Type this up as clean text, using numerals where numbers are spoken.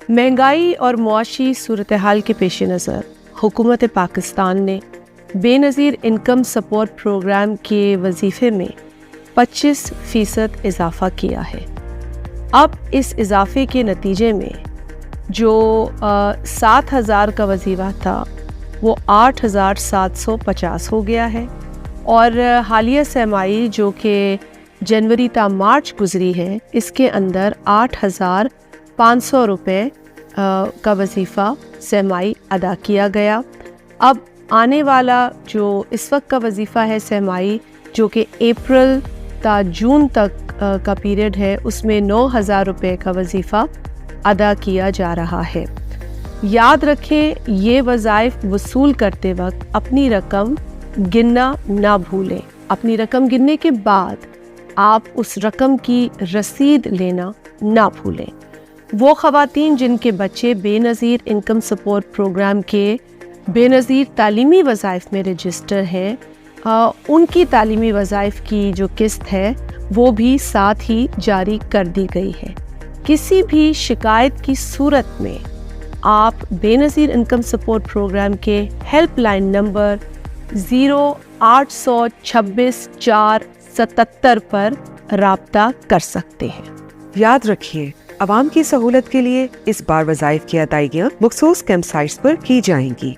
महंगाई और मुआशी सूरत-ए-हाल के पेश नज़र हुकूमत पाकिस्तान ने बेनज़ीर इनकम सपोर्ट प्रोग्राम के वजीफ़े में 25% इजाफ़ा किया है। अब इस इजाफ़े के नतीजे में जो 7,000 का वजीफ़ा था वो 8,750 हो गया है, और हालिया सहमाई जो कि जनवरी ता मार्च गुजरी है, इसके अंदर 8,500 रुपये का वजीफ़ा सहमाई अदा किया गया। अब आने वाला जो इस वक्त का वजीफ़ा है सहमाई, जो कि अप्रैल ता जून तक का पीरियड है, उसमें 9,000 रुपये का वजीफ़ा अदा किया जा रहा है। याद रखें, ये वज़ाइफ वसूल करते वक्त अपनी रकम गिनना ना भूलें। अपनी रकम गिनने के बाद आप उस रकम की रसीद लेना ना भूलें। वो ख़वातीन जिनके बच्चे बेनज़ीर इनकम सपोर्ट प्रोग्राम के बेनज़ीर तालीमी वज़ाइफ में रजिस्टर हैं, उनकी तालीमी वज़ाइफ की जो किस्त है वो भी साथ ही जारी कर दी गई है। किसी भी शिकायत की सूरत में आप बेनज़ीर इनकम सपोर्ट प्रोग्राम के हेल्पलाइन नंबर 0826 477 पर राब्ता कर सकते हैं। याद रखिए, आवाम की सहूलत के लिए इस बार वज़ाइफ की अदायगियाँ मखसूस कैंप साइट्स पर की जाएंगी।